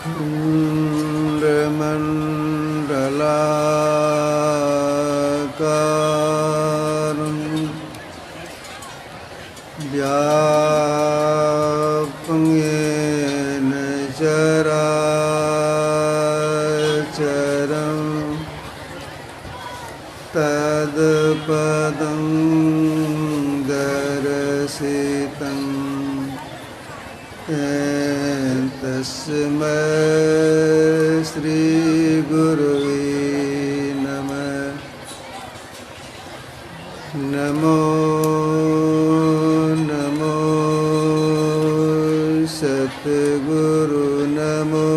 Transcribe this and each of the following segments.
मुण्डमण्डलाकारं व्याप्तं येन चराचरं तत्पदं दर्शितं तस्मै श्रीगुरुवे नमः। नमो नमो सद्गुरु नमो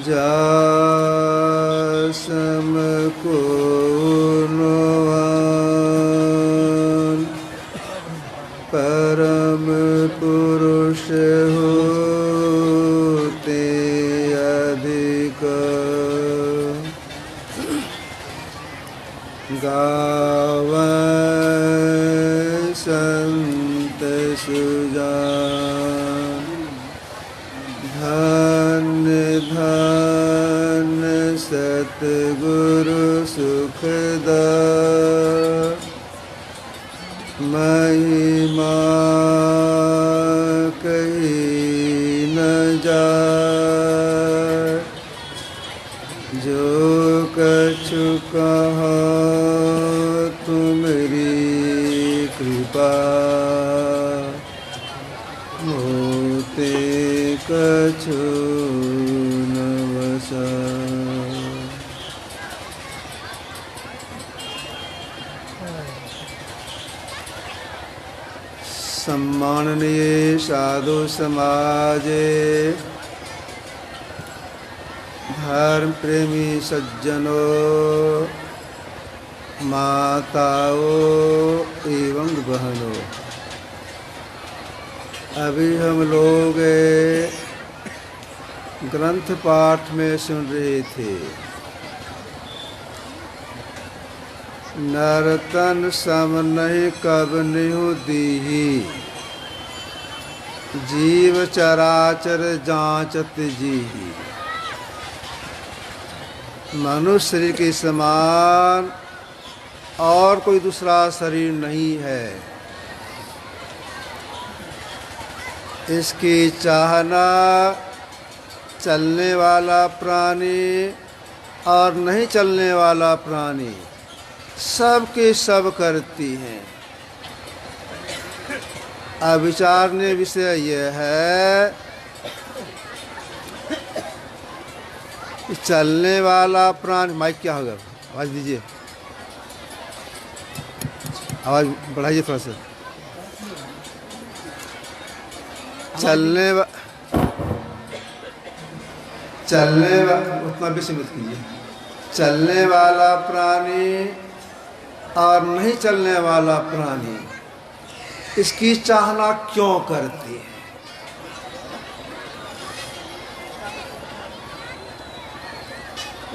जासमको परम पुरुष होते अधिक गावै संत सुजान। धन्य धन्य सतगुरु सुखदा महिमा कही न जाए। जो कछु कहा तुमरी कृपा होते कछु न वसा। सम्माननीय साधु समाजे, धर्म प्रेमी सज्जनों, माताओं एवं बहनों, अभी हम लोग ग्रंथ पाठ में सुन रहे थे। नरतन सम नहीं कब निहु दीही, जीव चराचर जांचत जीही। मनुष्य शरीर के समान और कोई दूसरा शरीर नहीं है। इसकी चाहना चलने वाला प्राणी और नहीं चलने वाला प्राणी सब के सब करती हैं। अब विचारने विषय यह है कि चलने वाला प्राणी, माइक क्या होगा, आवाज़ दीजिए, आवाज़ बढ़ाइए थोड़ा सा। उतना बेसी मत कीजिए। चलने वाला प्राणी और नहीं चलने वाला प्राणी इसकी चाहना क्यों करती है?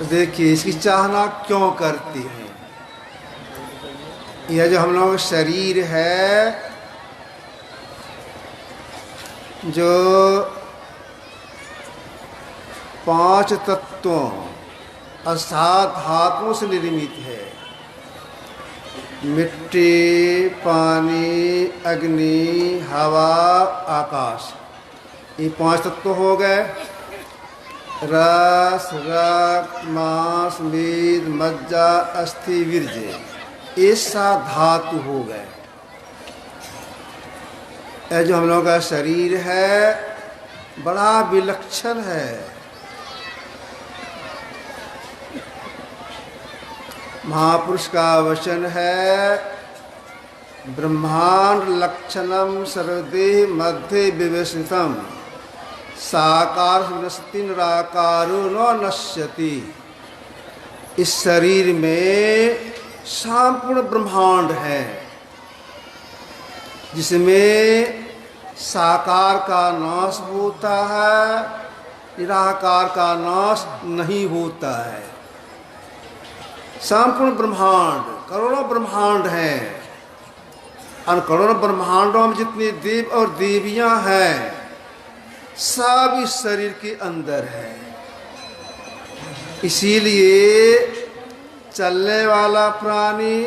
देखिए, इसकी चाहना क्यों करती है। यह जो हम लोगों का शरीर है, जो 5 तत्वों अर्थात धातुओं से निर्मित है। मिट्टी, पानी, अग्नि, हवा, आकाश, ये 5 तत्व हो गए। रस, रक्त, मांस, मेद, मज्जा, अस्थि, वीर्य, ये 7 धातु हो गए। यह जो हम लोगों का शरीर है बड़ा विलक्षण है। महापुरुष का वचन है, ब्रह्मांड लक्षणम सर्वदेह मध्य विवसितम साकार नश्यति निराकारो न नश्यति। इस शरीर में संपूर्ण ब्रह्मांड है, जिसमें साकार का नाश होता है, निराकार का नाश नहीं होता है। संपूर्ण ब्रह्मांड, करोड़ों ब्रह्मांड हैं, और करोड़ों ब्रह्मांडों में जितनी देव और देवियां हैं सब इस शरीर के अंदर है। इसीलिए चलने वाला प्राणी,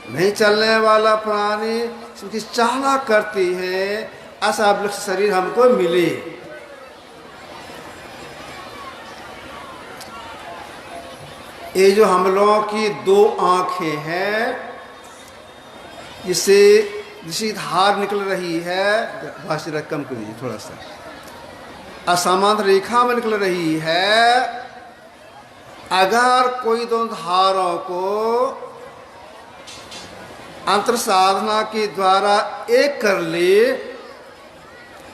नहीं चलने वाला प्राणी उसकी चाहना करती है ऐसा विलक्षण शरीर हमको मिले। ये जो हम लोगों की दो आंखें हैं, जिसे धार निकल रही है, भाषा कम कर दीजिए थोड़ा सा, असमान रेखा में निकल रही है। अगर कोई दोनों धारों को अंतर साधना के द्वारा एक कर ले,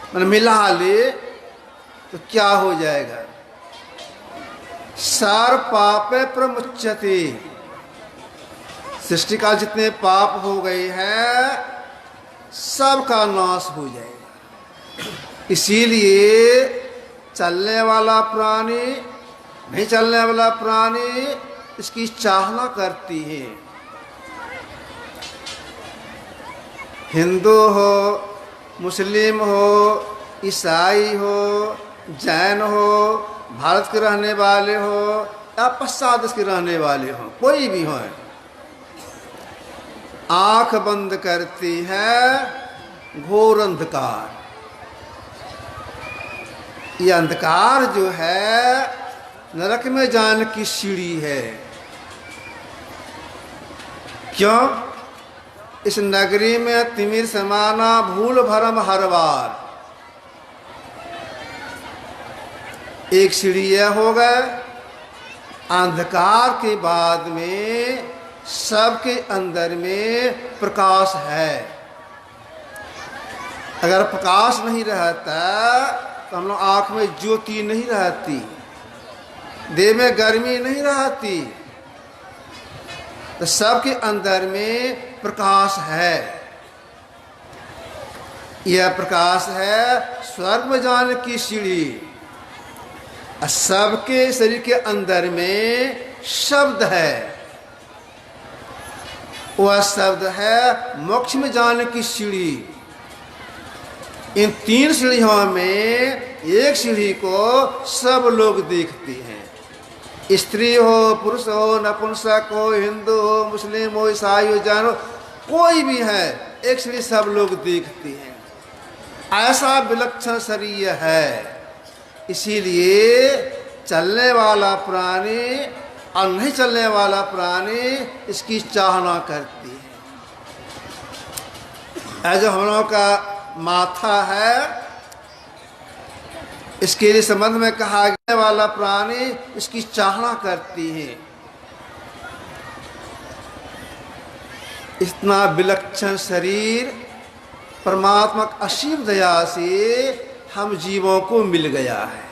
मतलब मिला ले, तो क्या हो जाएगा? सार पापे प्रमुच्यते, सृष्टि का जितने पाप हो गए हैं सब का नाश हो जाएगा। इसीलिए चलने वाला प्राणी, नहीं चलने वाला प्राणी इसकी चाहना करती है। हिंदू हो, मुस्लिम हो, ईसाई हो, जैन हो, भारत के रहने वाले हो या पश्चात देश के रहने वाले हो, कोई भी हो, आंख बंद करती है घोर अंधकार। ये अंधकार जो है नरक में जाने की सीढ़ी है। क्यों? इस नगरी में तिमिर समाना भूल भरम हर बार। एक सीढ़ी यह हो गए, अंधकार के बाद में सबके अंदर में प्रकाश है। अगर प्रकाश नहीं रहता तो हम लोग आँख में ज्योति नहीं रहती, देह में गर्मी नहीं रहती। तो सबके अंदर में प्रकाश है। यह प्रकाश है स्वर्ग में जाने की सीढ़ी। सबके शरीर के अंदर में शब्द है, वह शब्द है मोक्ष में जाने की सीढ़ी। इन तीन सीढ़ियों में एक सीढ़ी को सब लोग देखते हैं, स्त्री हो, पुरुष हो, नपुंसक हो, हिंदू हो, मुस्लिम हो, ईसाई हो, जैन हो, कोई भी है, एक सीढ़ी सब लोग देखते हैं। ऐसा विलक्षण शरीर है। इसीलिए चलने वाला प्राणी और नहीं चलने वाला प्राणी इसकी चाहना करती है। जो हम लोगों का माथा है, इसके लिए संबंध में कहा गया वाला प्राणी इसकी चाहना करती है। इतना विलक्षण शरीर परमात्मा की असीम दया से हम जीवों को मिल गया है।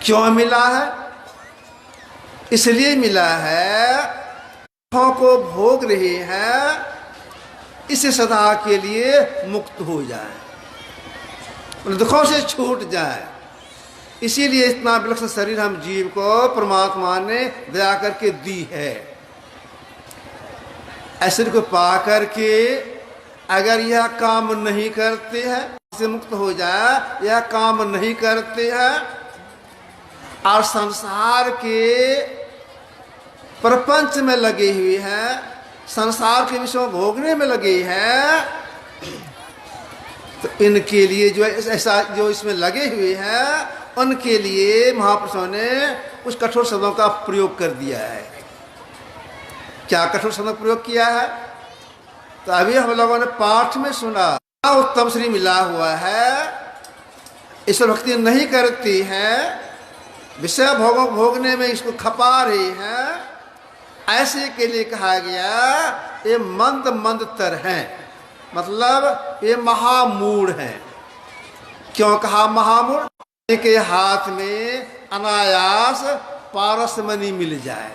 क्यों मिला है? इसलिए मिला है दुखों को भोग रहे हैं, इसे सदा के लिए मुक्त हो जाए, दुखों से छूट जाए। इसीलिए इतना विलक्षण शरीर हम जीव को परमात्मा ने दया करके दी है। ऐसे को पा करके अगर यह काम नहीं करते हैं, से मुक्त हो जाए, यह काम नहीं करते हैं और संसार के प्रपंच में लगे हुए हैं, संसार के विषयों भोगने में लगे हैं, तो इनके लिए जो ऐसा जो इसमें लगे हुए हैं उनके लिए महापुरुषों ने कुछ कठोर शब्दों का प्रयोग कर दिया है। क्या कठोर शब्दों का प्रयोग किया है? तो अभी हम लोगों ने पाठ में सुना, उत्तम श्री मिला हुआ है, ईश्वर भक्ति नहीं करती है, विषय भोगों भोगने में इसको खपा रही है, ऐसे के लिए कहा गया ये मंद मंद तर हैं, मतलब ये महामूढ़ हैं। क्यों कहा महामूढ़? के हाथ में अनायास पारसमणि मिल जाए।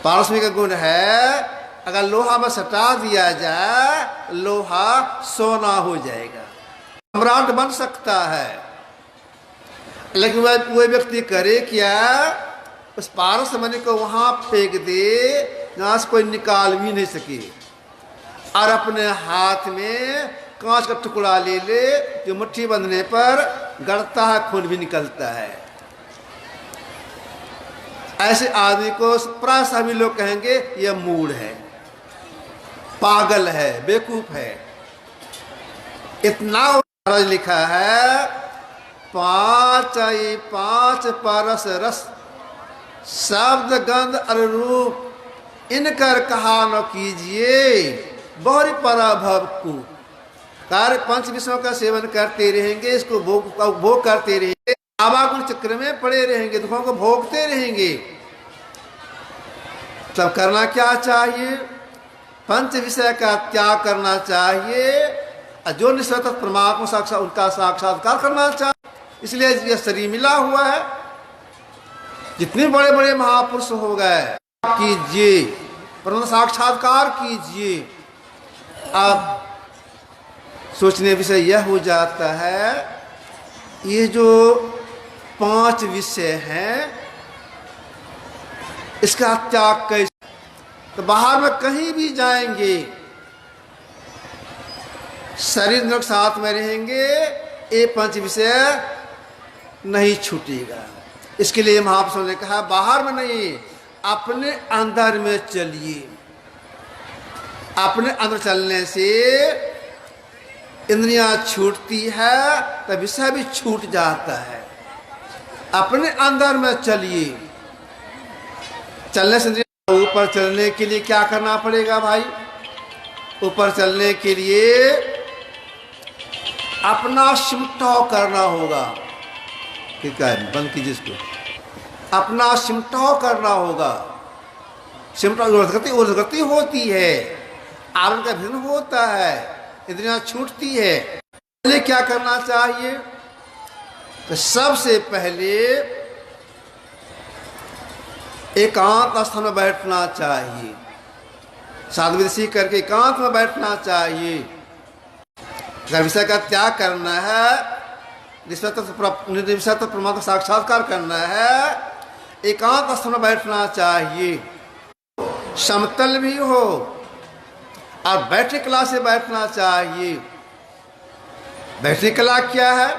पारसमणि का गुण है, अगर लोहा में सटा दिया जाए लोहा सोना हो जाएगा, सम्राट बन सकता है। लेकिन वह व्यक्ति करे क्या? उस पारसमणि को वहां फेंक दे जहां से कोई निकाल भी नहीं सके, और अपने हाथ में कांच का टुकड़ा ले ले, जो मुट्ठी बंधने पर गड़ता है, खून भी निकलता है। ऐसे आदमी को प्राय सभी लोग कहेंगे यह मूढ़ है, पागल है, बेवकूफ है। इतना लिखा है, पांच परस रस शब्द गंध और रूप इनकर कहा न कीजिए, बहुरी पराभव को। कार्य पंच विषयों का सेवन करते रहेंगे, इसको भोग करते रहेंगे, आवागुण चक्र में पड़े रहेंगे, दुखों को भोगते रहेंगे। तब करना क्या चाहिए? पंच विषय का त्याग करना चाहिए, जो निश्चित परमात्मा साक्षात उनका साक्षात्कार करना चाहिए। इसलिए यह शरीर मिला हुआ है। जितने बड़े बड़े महापुरुष हो गए, कीजिए, परम साक्षात्कार कीजिए। अब सोचने विषय यह हो जाता है, ये जो 5 विषय हैं, इसका त्याग कैसे? तो बाहर में कहीं भी जाएंगे, शरीर लोग साथ में रहेंगे, ये 5 विषय नहीं छूटेगा। इसके लिए महापुरुषों ने कहा, बाहर में नहीं, अपने अंदर में चलिए। अपने अंदर चलने से इंद्रियां छूटती है, तो विषय भी छूट जाता है। अपने अंदर में चलिए। चलने से ऊपर चलने के लिए क्या करना पड़ेगा भाई? ऊपर चलने के लिए अपना सिमटाव करना होगा। ठीक है, बंद कीजिए इसको। अपना सिमटाव करना होगा। सिमटाव उर्धगति होती है, आनंद का भिन्न होता है, इंद्रियां छूटती है। पहले क्या करना चाहिए? तो सबसे पहले एकांत स्थान में बैठना चाहिए। साधु करके एकांत में बैठना चाहिए। अगर विषय का त्याग करना है, निर्विषय परमात्मा साक्षात्कार करना है, एकांत स्थान में बैठना चाहिए। समतल भी हो और बैठने कला से बैठना चाहिए। बैठने कला क्या है?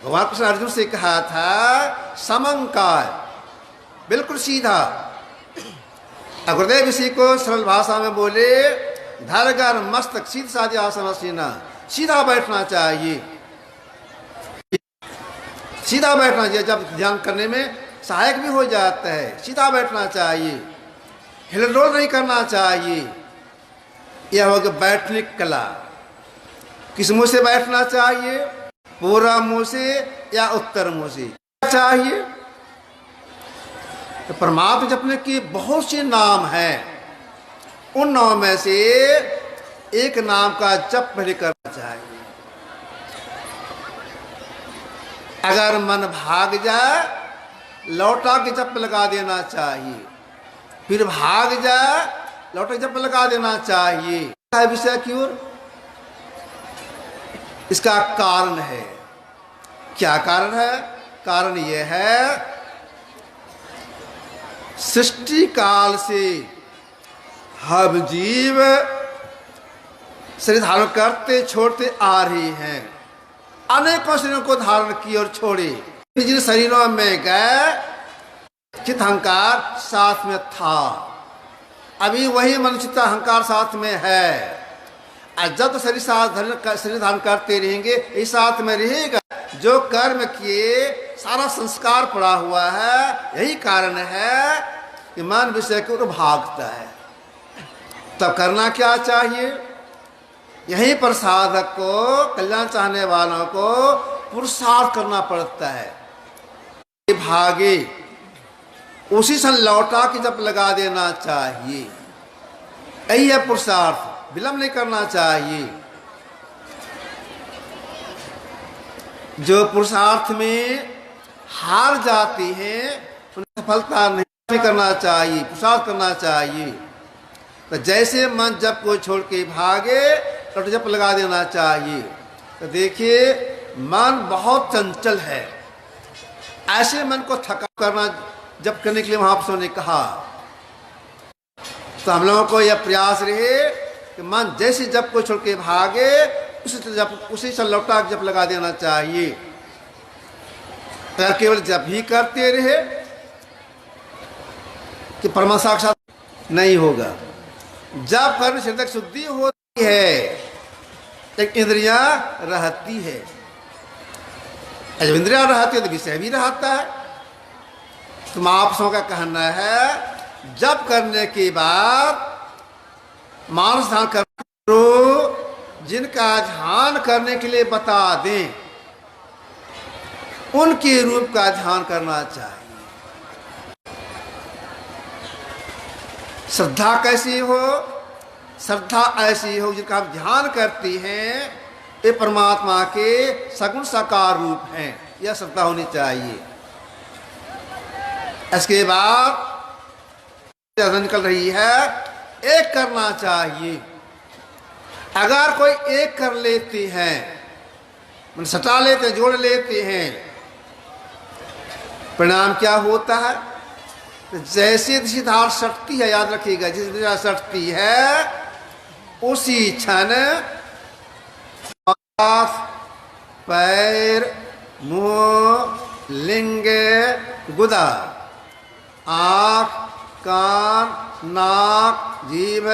भगवान कृष्ण अर्जुन से कहा था, समंकाय, बिल्कुल सीधा। गुरुदेव इसी को सरल भाषा में बोले, धरगर मस्तक सीध साधे आसन सीना, सीधा बैठना चाहिए। सीधा बैठना चाहिए, जब ध्यान करने में सहायक भी हो जाता है। सीधा बैठना चाहिए, हिलडोल नहीं करना चाहिए। यह होगा बैठने की कला। किस मुंह से बैठना चाहिए? पूरा मुंह से या उत्तर मुंह से चाहिए? तो परमात्मा जपने के बहुत से नाम हैं, उन नाम में से एक नाम का जप पहले करना चाहिए। अगर मन भाग जाए, लौटा के जप लगा देना चाहिए। फिर भाग जाए, लौटा के जप लगा देना चाहिए। विषय की ओर इसका कारण है। क्या कारण है? कारण यह है, सृष्टि काल से हम जीव शरीर धारण करते छोड़ते आ रहे हैं। अनेकों शरीरों को धारण किए और छोड़े। जिन शरीरों में गए, चित्त अहंकार साथ में था, अभी वही मन चित्त अहंकार साथ में है। जब तो शरीर धारण करते रहेंगे, इस साथ में रहेगा। जो कर्म किए, सारा संस्कार पड़ा हुआ है। यही कारण है कि मन विषय की ओर भागता है। तब करना क्या चाहिए? यहीं पर साधक को, कल्याण चाहने वालों को पुरुषार्थ करना पड़ता है। भागे, उसी से लौटा के जब लगा देना चाहिए। यही है पुरुषार्थ, विलंब नहीं करना चाहिए। जो पुरुषार्थ में हार जाते हैं, उन्हें सफलता नहीं करना चाहिए, पुरुषार्थ करना चाहिए। तो जैसे मन जप को छोड़ के भागे, तो जप लगा देना चाहिए। तो देखिए, मन बहुत चंचल है। ऐसे मन को थका करना, जप करने के लिए महापुरुषों ने कहा। तो हम लोगों को यह प्रयास रहे कि मन जैसे जप को छोड़ के भागे, उसी से लौटा जप लगा देना चाहिए। अगर केवल जप ही करते रहे कि परम साक्षात नहीं होगा। जप करने से हृदय शुद्धि होती है, एक इंद्रियां रहती है। जब इंद्रियां रहती है तो विषय भी रहता है। तो महापुरुषों का कहना है जप करने के बाद मानस ध्यान करो, जिनका ध्यान करने के लिए बता दें उनके रूप का ध्यान करना चाहिए। श्रद्धा कैसी हो? श्रद्धा ऐसी हो जिनका हम ध्यान करते हैं ये परमात्मा के सगुण साकार रूप हैं, यह श्रद्धा होनी चाहिए। इसके बाद निकल रही है, एक करना चाहिए। अगर कोई एक कर लेते हैं, सटा लेते हैं, जोड़ लेते हैं, परिणाम क्या होता है? तो जैसे दिशाधार सटती है, याद रखिएगा, जिस दिशा सटती है उसी क्षण पैर, मुंह, लिंग, गुदा, आंख, कान, नाक, जीभ,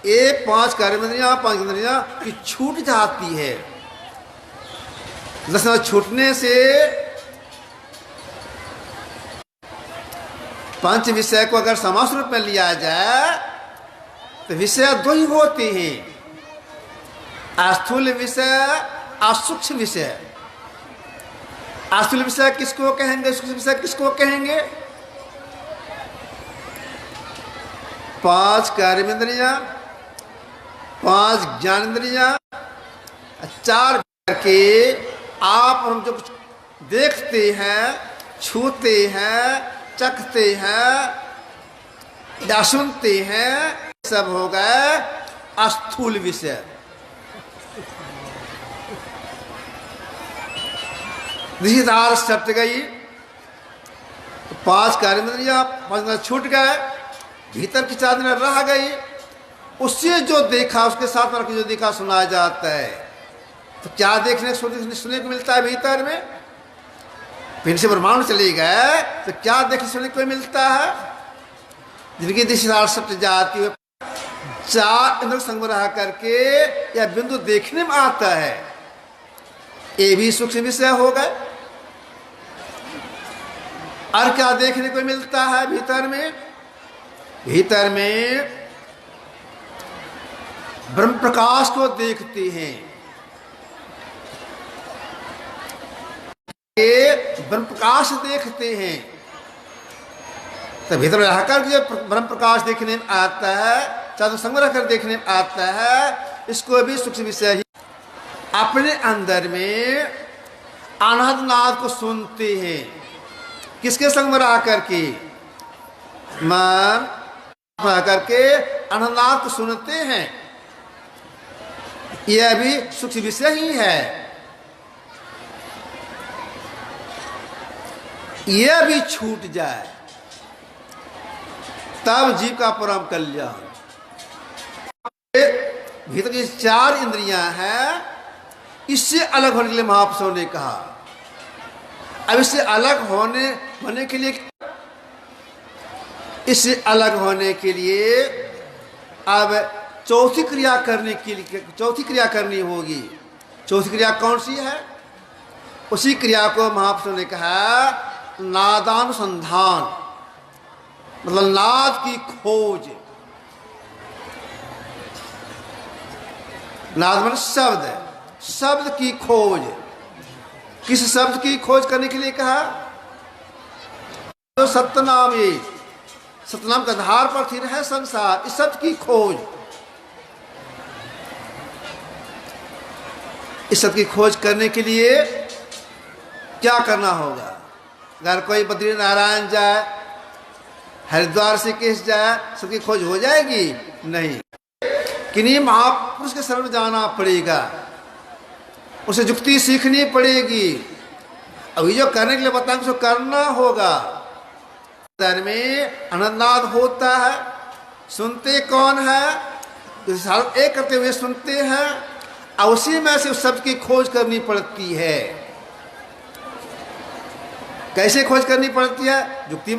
ये 5 कर्मेंद्रियां, 5 इंद्रियां की छूट जाती है। दस छूटने से पंच विषय को अगर समास रूप में लिया जाए तो विषय 2 ही होते हैं, स्थूल विषय और सूक्ष्म विषय। स्थूल विषय किसको कहेंगे, सूक्ष्म विषय किसको कहेंगे? 5 कर्मेंद्रियां, 5 ज्ञानेंद्रियां, 4 करके आप हम जो कुछ देखते हैं, छूते हैं, चखते हैं या सुनते हैं, सब हो गए स्थूल विषय। दिशाधार सट गई, 5 कर्मेंद्रियां, 5 छूट गए, भीतर की चादर रह गई। उससे जो देखा उसके साथ में जो देखा सुनाया जाता है। तो क्या देखने सुनने को मिलता है भीतर में? फिर से ब्रह्मांड चले गए तो क्या देखने सुनने को मिलता है? जिनकी दिशा सट जाती है, 4 इंद्र संग्रह करके या बिंदु देखने में आता है, ये भी सूक्ष्म विषय हो गए। और क्या देखने को मिलता है भीतर में? भीतर में ब्रह्म प्रकाश को देखते हैं, ब्रह्म प्रकाश देखते हैं। तो भीतर रहकर जो ब्रह्म प्रकाश देखने में आता है, चाहे संग्रह कर देखने में आता है, इसको भी सूक्ष्म विषय ही। अपने अंदर में अनहद नाद को सुनते हैं, किसके संग में रह करके? मन रह करके अनहद नाद को सुनते हैं, यह भी सूक्ष्म विषय ही है। यह भी छूट जाए तब जीव का परम कल्याण। भीतर की 4 इंद्रियां हैं, इससे अलग होने के लिए महापुरुषों ने कहा। अब इससे अलग होने के लिए, इससे अलग होने के लिए अब चौथी क्रिया करने के लिए, चौथी क्रिया करनी होगी। चौथी क्रिया कौन सी है? उसी क्रिया को महापुरुषों ने कहा नादानुसंधान, मतलब नाद की खोज। नाद मतलब शब्द, शब्द की खोज। किस शब्द की खोज करने के लिए कहा? तो सत्यनाम, ये सत्यनाम के आधार पर स्थिर है संसार, इस शब्द की खोज। इस शब्द की खोज करने के लिए क्या करना होगा? अगर कोई बद्री नारायण जाए, हरिद्वार से किस जाए, सबकी खोज हो जाएगी? नहीं, किन्हीं महापुरुष के शरण जाना पड़ेगा, उसे जुक्ति सीखनी पड़ेगी। अभी जो करने के लिए बताएंगे उसको करना होगा। दर में अनंतनाद होता है, सुनते कौन है? एक करते हुए सुनते हैं, और उसी में से उस शब्द की खोज करनी पड़ती है। कैसे खोज करनी पड़ती है? युक्ति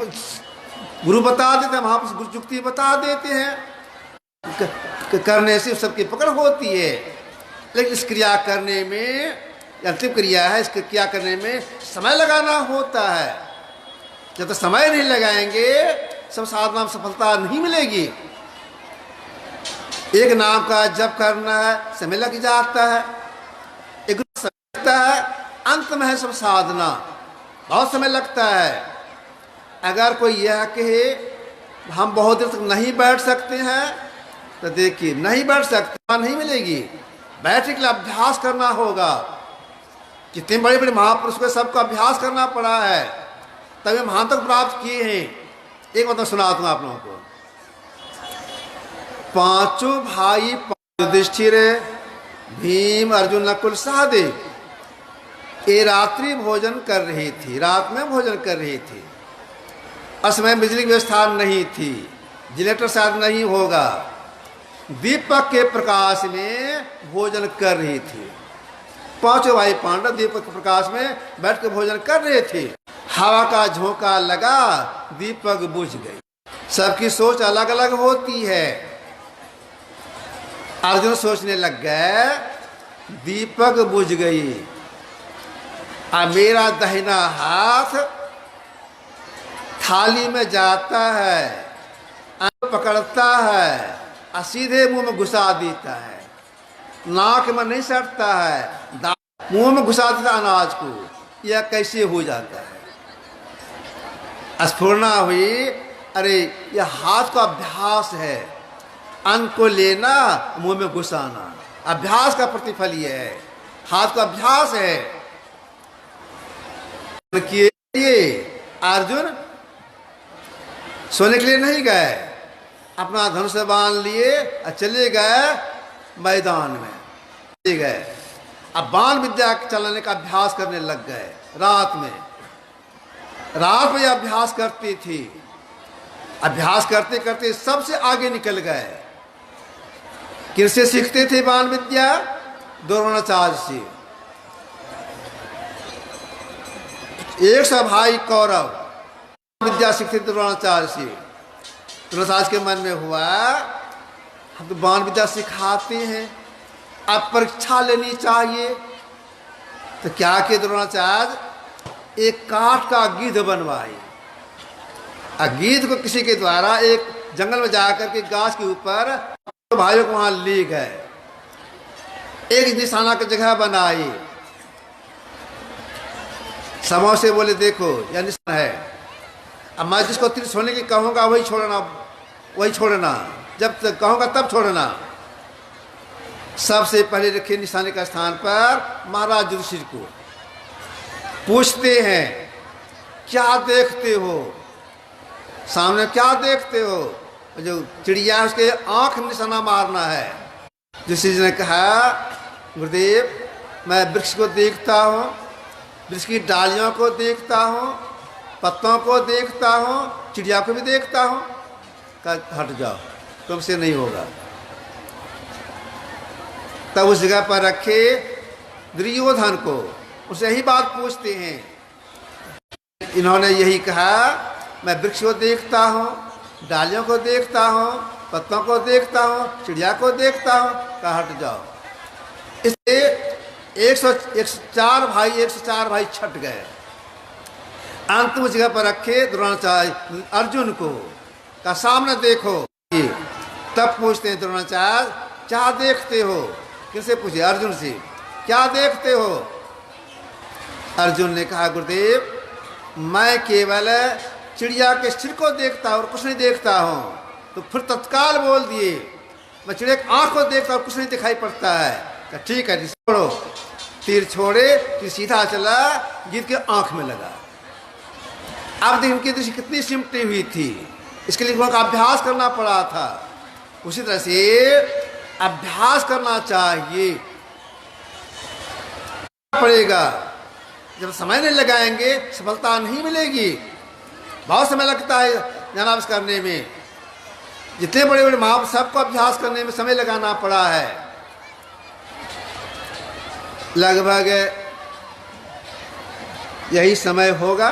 गुरु बता देते हैं, महापुरुष गुरु युक्ति बता देते हैं, करने से उस शब्द की पकड़ होती है। लेकिन इस क्रिया करने में, अंतिम क्रिया है, इसकी क्रिया करने में समय लगाना होता है। जब तक समय नहीं लगाएंगे सब साधना में सफलता नहीं मिलेगी। एक नाम का जप करना है, समय लग जाता है, एक समय लगता है, अंत में है सब साधना, बहुत समय लगता है। अगर कोई यह कहे हम बहुत देर तक नहीं बैठ सकते हैं, तो देखिए नहीं बैठ सकते, नहीं मिलेगी। बैठने के लिए अभ्यास करना होगा। जितने बड़े बड़े महापुरुष को सबका अभ्यास करना पड़ा है, तभी महान तक प्राप्त किए हैं। एक मतलब सुना दूंगा आप लोगों को। पांचों भाई युधिष्ठिर, भीम, अर्जुन, नकुल, सहदेव, ये रात्रि भोजन कर रही थी, रात में भोजन कर रही थी। उस समय बिजली की व्यवस्था नहीं थी, जनरेटर शायद नहीं होगा, दीपक के प्रकाश में भोजन कर रही थी। पांचों भाई पांडव दीपक के प्रकाश में बैठ कर भोजन कर रहे थे। हवा का झोंका लगा, दीपक बुझ गई। सबकी सोच अलग अलग होती है। अर्जुन सोचने लग गए, दीपक बुझ गई, अब मेरा दाहिना हाथ थाली में जाता है, पकड़ता है और सीधे मुंह में घुसा देता है, नाक में नहीं सटता है, मुंह में घुसा देता अनाज को। यह कैसे हो जाता है? स्फुरना हुई, अरे यह हाथ का अभ्यास है, अन्न को लेना मुंह में घुसाना, अभ्यास का प्रतिफल यह है, हाथ का अभ्यास है। अर्जुन सोने के लिए नहीं गए, अपना धनुष बांध लिए और चले गए मैदान में, चले गए। अब बाण विद्या चलाने का अभ्यास करने लग गए। रात में अभ्यास करती थी, अभ्यास करते करते सबसे आगे निकल गए। किससे सीखते थे बाण विद्या? द्रोणाचार्य से। 100 भाई कौरव विद्या सीखते थे द्रोणाचार्य से। द्रोणाचार्य के मन में हुआ, हम तो बाण विद्या सिखाते हैं, अब परीक्षा लेनी चाहिए। तो क्या किए द्रोणाचार्य? एक काठ का गिद्ध बनवाई। गिद्ध को किसी के द्वारा एक जंगल में जाकर के गाछ के ऊपर तो भाइयों को वहां ले गए, एक निशाना की जगह बनाई। समूह से बोले देखो यह निशाना है, अब मैं जिसको तीर छोड़ने की कहूँगा वही छोड़ना, जब तक कहूँगा तब छोड़ना। सबसे पहले रखे निशाने का स्थान पर महाराज युधिष्ठिर को पूछते हैं, क्या देखते हो? सामने क्या देखते हो? जो चिड़िया है उसके आंख में निशाना मारना है। युधिष्ठिर ने कहा, गुरुदेव मैं वृक्ष को देखता हूँ, वृक्ष की डालियों को देखता हूँ, पत्तों को देखता हूँ, चिड़िया को भी देखता हूँ। कहा हट जाओ, तुमसे नहीं होगा। तब उस जगह पर रखे दुर्योधन को उसे यही बात पूछते हैं। इन्होंने यही कहा, मैं वृक्ष को देखता हूँ, डालियों को देखता हूँ, पत्तों को देखता हूँ, चिड़िया को देखता हूँ। कहा हट जाओ। इसलिए 104 भाई छट गए। अंत उस जगह पर रखे द्रोणाचार्य अर्जुन को, का सामने देखो। तब पूछते हैं द्रोणाचार्य, क्या देखते हो? किससे पूछे? अर्जुन से। क्या देखते हो? अर्जुन ने कहा, गुरुदेव मैं केवल चिड़िया के सिर को देखता हूँ और कुछ नहीं देखता हूँ। तो फिर तत्काल बोल दिए, मैं चिड़िया की आँख को देखता हूँ, कुछ नहीं दिखाई पड़ता है। ठीक है छोड़ो। तीर छोड़े, तीर सीधा चला, गिद्ध के आँख में लगा। अब देखिए उनकी दृष्टि कितनी सिमटी हुई थी, इसके लिए उनका अभ्यास करना पड़ा था। उसी तरह से अभ्यास करना चाहिए, पड़ेगा। जब समय नहीं लगाएंगे सफलता नहीं मिलेगी। बहुत समय लगता है जनाब करने में, जितने बड़े बड़े महापुरुष सबको अभ्यास करने में समय लगाना पड़ा है। लगभग यही समय होगा।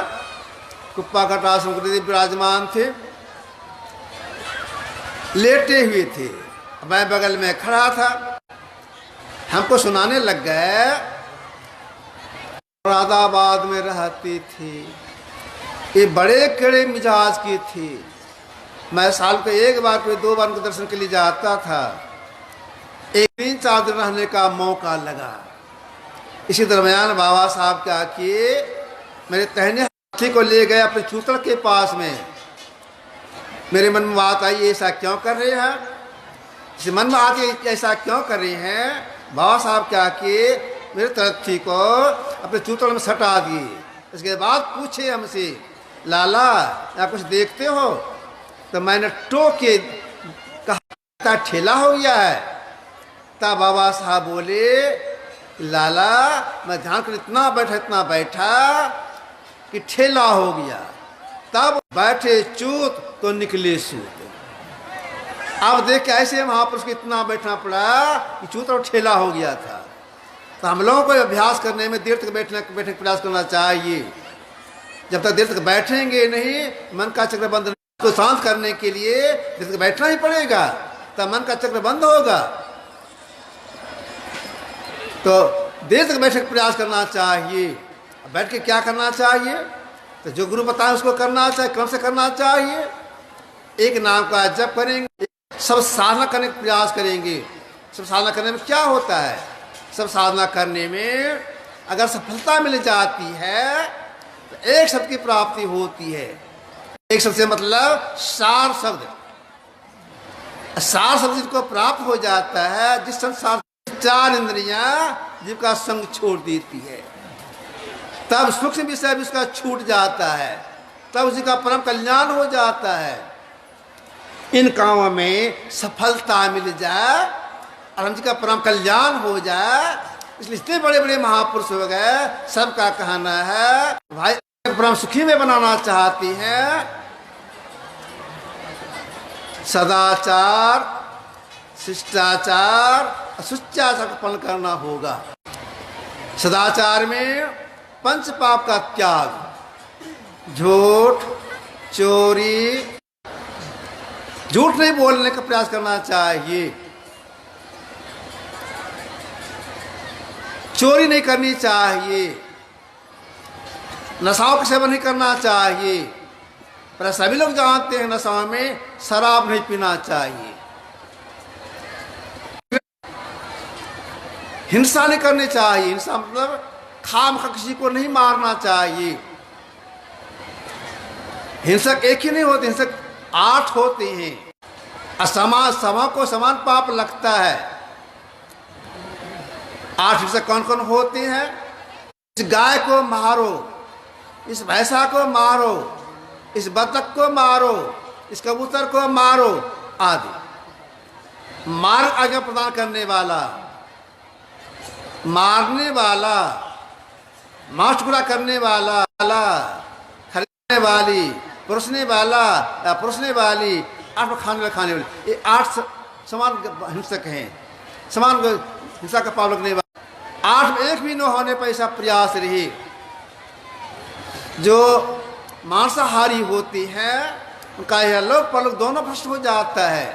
कुप्पा आश्रम गुरुदेव विराजमान थे, लेटे हुए थे, मैं बगल में खड़ा था। हमको सुनाने लग गए, मुरादाबाद में रहती थी, ये बड़े कड़े मिजाज की थी। मैं साल को एक बार कोई 2 बार उनके दर्शन के लिए जाता था। एक 3-4 दिन रहने का मौका लगा। इसी दरमियान बाबा साहब क्या किए, मेरे टहने हाथी को ले गए अपने चूतड़ के पास में। मेरे मन में बात आई, ऐसा क्यों कर रहे हैं? इस मन में आके ऐसा क्यों कर रहे हैं? बाबा साहब क्या किए, मेरे तरथी को अपने चूतड़ में सटा दिए। इसके बाद पूछे हमसे, लाला या कुछ देखते हो? तो मैंने टोके कहा, ठेला हो गया है। तब बाबा साहब बोले, लाला मैं ध्यान कर इतना बैठा कि ठेला हो गया। तब बैठे चूत तो निकले सूत। अब देख के ऐसे महापुरुष को इतना बैठना पड़ा कि चूत और ठेला हो गया था। तो हम लोगों को अभ्यास करने में देर तक बैठने का प्रयास करना चाहिए। जब तक देर तक बैठेंगे नहीं, मन का चक्र बंद को शांत करने के लिए देर तक बैठना ही पड़ेगा, तब मन का चक्र बंद होगा। तो देर तक बैठने का प्रयास करना चाहिए। बैठ के क्या करना चाहिए? तो जो गुरु बताए उसको करना चाहिए, क्रम से करना चाहिए। एक नाम का जप करेंगे, सब साधना करने का प्रयास करेंगे। सब साधना करने में क्या होता है? सब साधना करने में अगर सफलता मिल जाती है तो एक शब्द की प्राप्ति होती है। एक शब्द से मतलब सार शब्द। सार शब्द जिसको प्राप्त हो जाता है, जिस संसार 4 इंद्रियां जीव का संग छोड़ देती है, तब सूक्ष्म विषय भी उसका छूट जाता है, तब उसी का परम कल्याण हो जाता है। इन कामों में सफलता मिल जाए और हम जी का परम कल्याण हो जाए, इसलिए इतने बड़े बड़े महापुरुष हो गए, सबका कहना है भाई परम सुखी में बनाना चाहती हैं, सदाचार, शिष्टाचार, सुचाचार का पालन करना होगा। सदाचार में 5 पाप का त्याग, झूठ, चोरी, झूठ नहीं बोलने का प्रयास करना चाहिए, चोरी नहीं करनी चाहिए, नशाओं का सेवन नहीं करना चाहिए। पर सभी लोग जानते हैं नशाओं में शराब नहीं पीना चाहिए, हिंसा नहीं करनी चाहिए। हिंसा मतलब खामखा किसी को नहीं मारना चाहिए। हिंसक एक ही नहीं होते, हिंसक 8 होते हैं। समा को समान पाप लगता है। 8 हिंसक कौन कौन होते हैं? इस गाय को मारो, इस भैंसा को मारो, इस बतख को मारो, इस कबूतर को मारो आदि। मार्ग आज्ञा प्रदान करने वाला, मारने वाला, मांस टुकड़ा करने वाला, खरीदने वाली, परोसने वाला या परोसने वाली, 8 खाने वाली, ये 8 समान हिंसक हैं, समान हिंसा का पाप लगने वाला। 8 में एक भी न होने पर ऐसा प्रयास रहे। जो मांसाहारी होती है उनका यह लोक परलोक दोनों भ्रष्ट हो जाता है।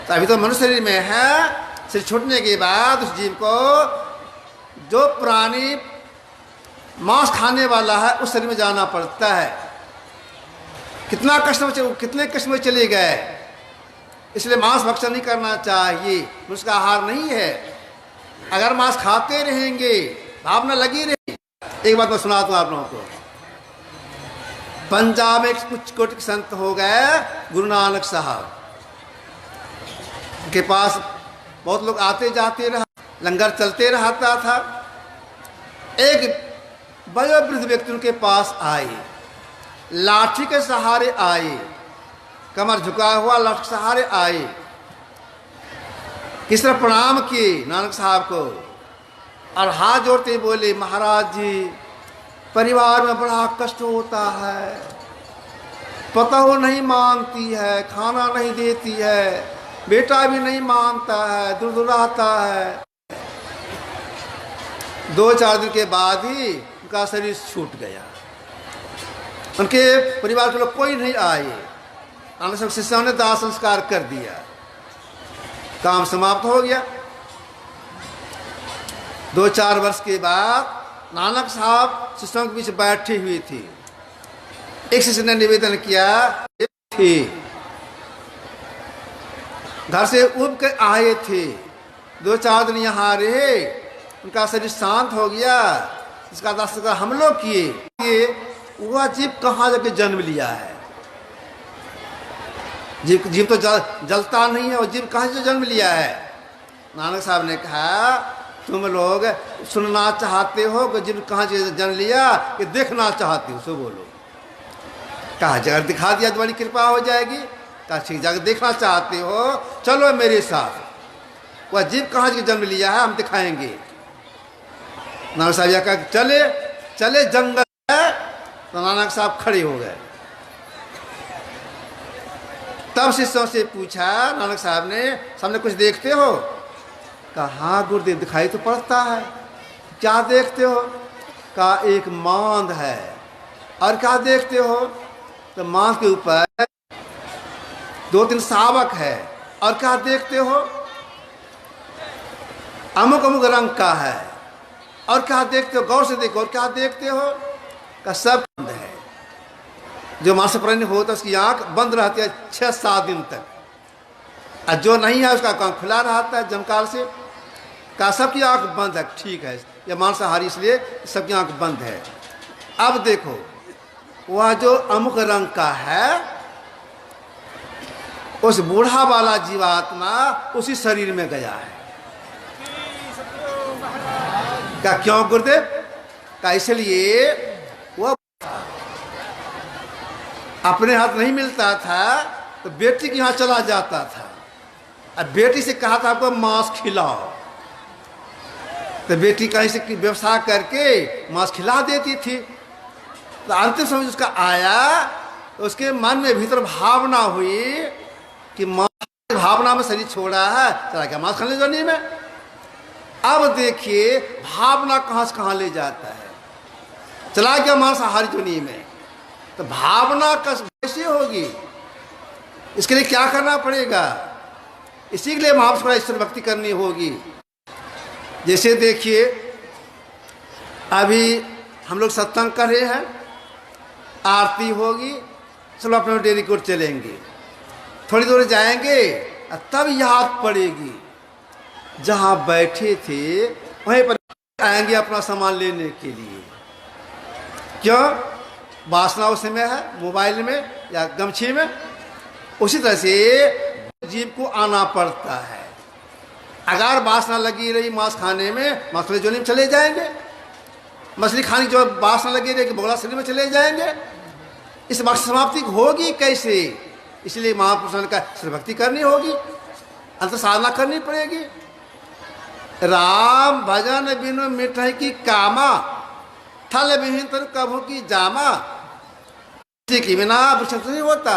तो अभी तो मनुष्य शरीर में है, शरीर छूटने के बाद उस जीव को जो प्राणी मांस खाने वाला है उस शरीर में जाना पड़ता है। कितना कष्ट में, कितने कष्ट में चले गए। इसलिए मांस भक्षण नहीं करना चाहिए, उसका आहार नहीं है। अगर मांस खाते रहेंगे, भावना लगी रही। एक बात मैं सुनाता हूँ आप लोगों को। पंजाब में एक कुछ कोटि के संत हो गए, गुरु नानक साहब के पास बहुत लोग आते जाते रहा, लंगर चलते रहता था। एक वयोवृद्ध व्यक्ति उनके पास आए, लाठी के सहारे आए, कमर झुका हुआ लाठी के सहारे आए। किस तरह प्रणाम किए नानक साहब को और हाथ जोड़ते बोले, महाराज जी परिवार में बड़ा कष्ट होता है, पता हो नहीं मानती है, खाना नहीं देती है, बेटा भी नहीं मानता है, दुर्दुराता है। 2-4 दिन के बाद ही उनका शरीर छूट गया। उनके परिवार के लोग कोई नहीं आए। नानक साहब शिष्यों ने दाह संस्कार कर दिया, काम समाप्त हो गया। 2-4 वर्ष के बाद नानक साहब शिष्यों के बीच बैठे हुए थे। एक शिष्य ने निवेदन किया, थे घर से उब कर आए थे, 2-4 दिन यहाँ रहे, उनका शरीर शांत हो गया, इसका दाह संस्कार हम लोग किए। वह जीव कहाँ जाके जन्म लिया है? जीव तो जलता नहीं है, और जीव कहाँ से जन्म लिया है? नानक साहब ने कहा, तुम लोग सुनना चाहते हो कि जीव कहाँ से जन्म लिया, कि देखना चाहते हो? सो बोलो। कहा जगह दिखा दिया तो बड़ी कृपा हो जाएगी। कहा ठीक, जगह देखना चाहते हो, चलो मेरे साथ, वह जीव कहाँ से जन्म लिया है हम दिखाएंगे। नानक साहब यह कहा चले चले, जंगल है। तो नानक साहब खड़े हो गए। तब शिष्यों से पूछा नानक साहब ने, सामने कुछ देखते हो? कहा हाँ गुरुदेव, दिखाई तो पड़ता है। क्या देखते हो? कहा एक मांद है। और क्या देखते हो? तो मांद के ऊपर 2-3 शावक है। और क्या देखते हो? अमुक अमुक रंग का है। और क्या देखते हो? गौर से देखो। और क्या देखते हो? का सब बंद है। जो मांस प्राणी होता है उसकी आंख बंद रहती है 6-7 दिन तक, और जो नहीं है उसका आंख खुला रहता है जमकाल से। का सबकी आंख बंद है। ठीक है, यह मांसाहारी इसलिए सबकी आंख बंद है। अब देखो, वह जो अमुक रंग का है, उस बूढ़ा वाला जीवात्मा उसी शरीर में गया है। क्या क्यों गुरुदेव? का इसलिए वह अपने हाथ नहीं मिलता था तो बेटी के यहाँ चला जाता था, और बेटी से कहा था आपको मांस खिलाओ, तो बेटी कहीं से व्यवसाय करके मांस खिला देती थी। तो अंतिम समय उसका आया तो उसके मन में भीतर भावना हुई कि मांस भावना में शरीर छोड़ा है, चला क्या मांस खाने जोनी में। अब देखिए भावना कहाँ से कहाँ ले जाता है, चला गया मांसाहारी जोनी में। तो भावना कैसे होगी? इसके लिए क्या करना पड़ेगा? इसी के लिए महापुरुष ईश्वर भक्ति करनी होगी। जैसे देखिए अभी हम लोग सत्संग कर रहे हैं, आरती होगी, चलो अपने डेरी कोट चलेंगे, थोड़ी दूर जाएंगे तब याद पड़ेगी जहाँ बैठे थे वहीं पर आएंगे अपना सामान लेने के लिए। क्यों? वासना उसमें है, मोबाइल में या गमछी में। उसी तरह से जीव को आना पड़ता है। अगर वासना लगी रही मांस खाने में, मछली जोनी में चले जाएंगे। मछली खाने की जो वासना लगी रही बगला शरीर में चले जाएंगे। इस बात समाप्ति होगी कैसे? इसलिए महापुरुषों का भक्ति करनी होगी, अंतर साधना करनी पड़ेगी। राम भजन बिनु मिठाई की कामा, थल विहीन तर कभू की जामा। किसी के बिना वृक्ष नहीं होता।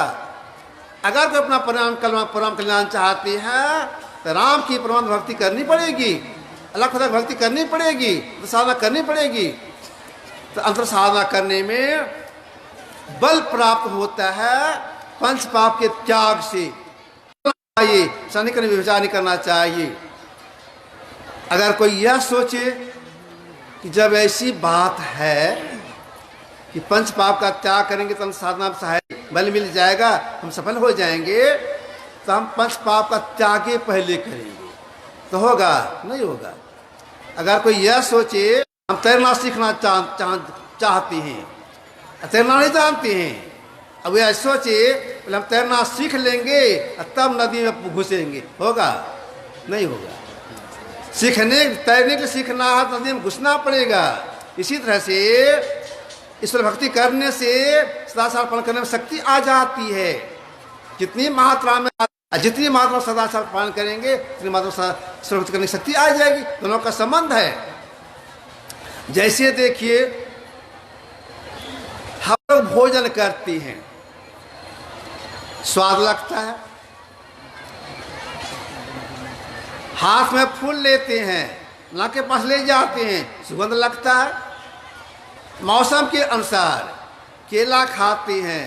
अगर कोई अपना परम कल्याण चाहते हैं तो राम की परम भक्ति करनी पड़ेगी, अल्लाह खुदा भक्ति करनी पड़ेगी, तो साधना करनी पड़ेगी। तो अंतर साधना करने में बल प्राप्त होता है पंच पाप के त्याग से। चाहिए सनिकन विचार नहीं करना चाहिए। अगर कोई यह सोचे कि जब ऐसी बात है कि पंच पाप का त्याग करेंगे तो हम साधना में सहाय बल मिल जाएगा, हम सफल हो जाएंगे, तो हम पंच पाप का त्याग पहले करेंगे, तो होगा? नहीं होगा। अगर कोई यह सोचे हम तैरना सीखना चाहते हैं, तैरना नहीं जानते हैं, अब यह सोचे पहले हम तैरना सीख लेंगे तब नदी में घुसेंगे, होगा? नहीं होगा। तैरने के सीखना है तो नदी में घुसना पड़ेगा। इसी तरह से ईश्वर भक्ति करने से सदाचार पालन करने में शक्ति आ जाती है। जितनी मात्रा में सदाचार पालन करेंगे उतनी मात्रा में ईश्वर भक्ति करने की शक्ति आ जाएगी। दोनों का संबंध है। जैसे देखिए हम लोग भोजन करते हैं, स्वाद लगता है, हाथ में फूल लेते हैं, नाक के पास ले जाते हैं, सुगंध लगता है। मौसम के अनुसार केला खाते हैं,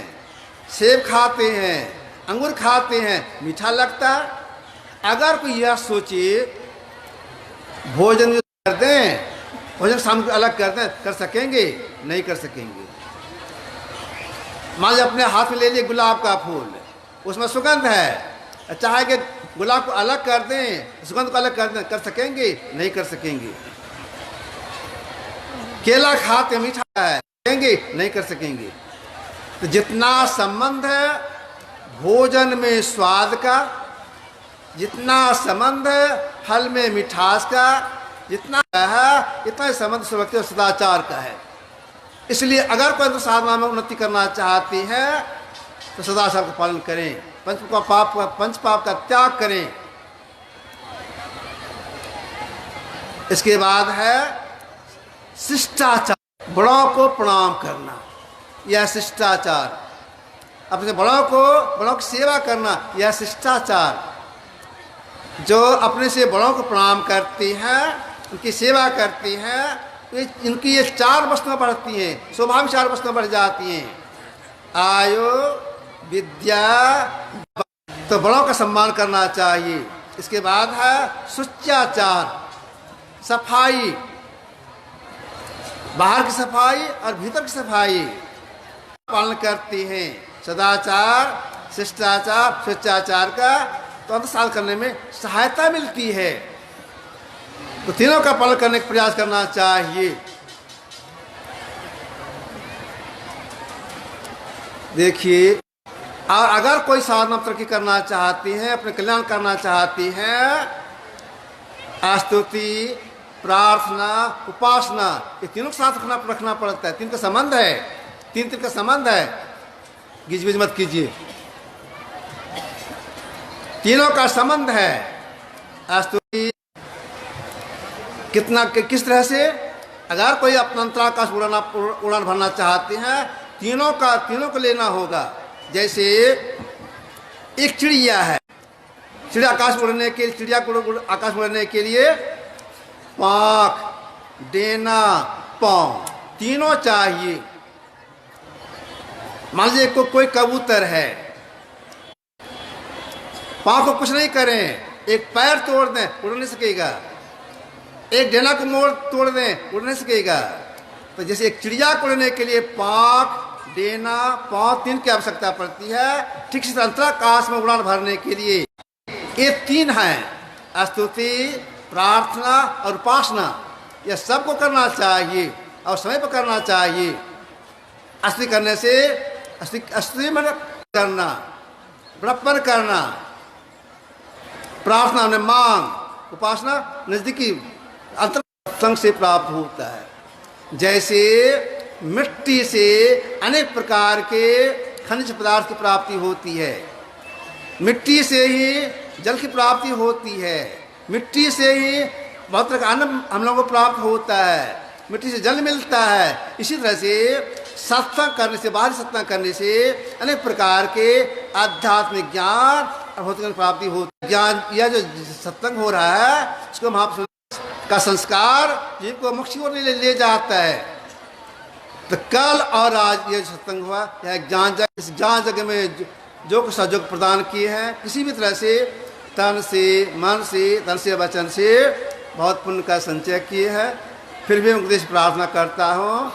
सेब खाते हैं, अंगूर खाते हैं, मीठा लगता है। अगर कोई यह सोचे भोजन कर दें, भोजन शाम को अलग कर दें, कर सकेंगे? नहीं कर सकेंगे। मान लीजिए अपने हाथ में ले लिए गुलाब का फूल, उसमें सुगंध है, चाहे कि गुलाब को अलग कर दें, सुगंध को अलग कर दें, कर सकेंगे? नहीं कर सकेंगे। केला खाते मीठा है, करेंगे? नहीं कर सकेंगे। तो जितना संबंध है भोजन में स्वाद का, जितना संबंध है फल में मिठास का, जितना है इतना संबंध स्वभक्ति और सदाचार का है। इसलिए अगर कोई साधना में उन्नति करना चाहती है तो सदाचार का पालन करें, पंच पाप का त्याग करें। इसके बाद है शिष्टाचार, बड़ों को प्रणाम करना, यह शिष्टाचार। अपने बड़ों की सेवा करना, यह शिष्टाचार। जो अपने से बड़ों को प्रणाम करती हैं, उनकी सेवा करती हैं, इनकी ये 4 वस्तुएं बढ़ती हैं, स्वभाव 4 वस्तुएं बढ़ जाती हैं। आयु, विद्या, तो बड़ों का सम्मान करना चाहिए। इसके बाद है शुच्याचार, सफाई, बाहर की सफाई और भीतर की सफाई पालन करती हैं। सदाचार, शिष्टाचार, शुच्याचार का तो अंत साध करने में सहायता मिलती है। तो तीनों का पालन करने का प्रयास करना चाहिए। देखिए, और अगर कोई साधना तरक्की करना चाहती है, अपने कल्याण करना चाहती है, स्तुति, प्रार्थना, उपासना, ये तीनों के साथ रखना पड़ता है। तीन का संबंध है, तीन का संबंध है। गिजबिज मत कीजिए, तीनों का संबंध है। स्तुति किस तरह से? अगर कोई अपना अंतराकाश उड़ान भरना चाहते हैं, तीनों को लेना होगा। जैसे एक चिड़िया है, चिड़िया को आकाश उड़ने के लिए पाँख, डेना, पाँव तीनों चाहिए। मान लीजिए कोई कबूतर है, पाँव को कुछ नहीं करें, एक पैर तोड़ दें, उड़ नहीं सकेगा। एक डेना को मोड़ तोड़ दें, उड़ नहीं सकेगा। तो जैसे एक चिड़िया को उड़ने के लिए पाँख, डेना, पाँव 3 की आवश्यकता पड़ती है, ठीक से अंतराकाश में उड़ान भरने के लिए ये 3 हैं। स्तुति, प्रार्थना और उपासना, यह सबको करना चाहिए और समय पर करना चाहिए। स्तुति करने से स्तुति करना, बड़प्पन करना, प्रार्थना में मांग, उपासना नजदीकी अंतरंग से प्राप्त होता है। जैसे मिट्टी से अनेक प्रकार के खनिज पदार्थ की प्राप्ति होती है, मिट्टी से ही जल की प्राप्ति होती है, मिट्टी से ही बहुत तरह का अन्न हम लोगों को प्राप्त होता है, मिट्टी से जल मिलता है। इसी तरह से सत्संग करने से, बाहरी सत्संग करने से अनेक प्रकार के आध्यात्मिक ज्ञान और भौतिक प्राप्ति होती है। ज्ञान, यह जो सत्संग हो रहा है, इसको महापुरुष का संस्कार जिनको मोक्ष की ओर ले जाता है। तो कल और आज ये सत्संग हुआ, यह ज्ञान जग, इस ज्ञान जग में जो कुछ सहयोग प्रदान किए हैं, किसी भी तरह से तन से, मन से, धन से, वचन से बहुत पुण्य का संचय किए हैं। फिर भी मैं उपदेश प्रार्थना करता हूँ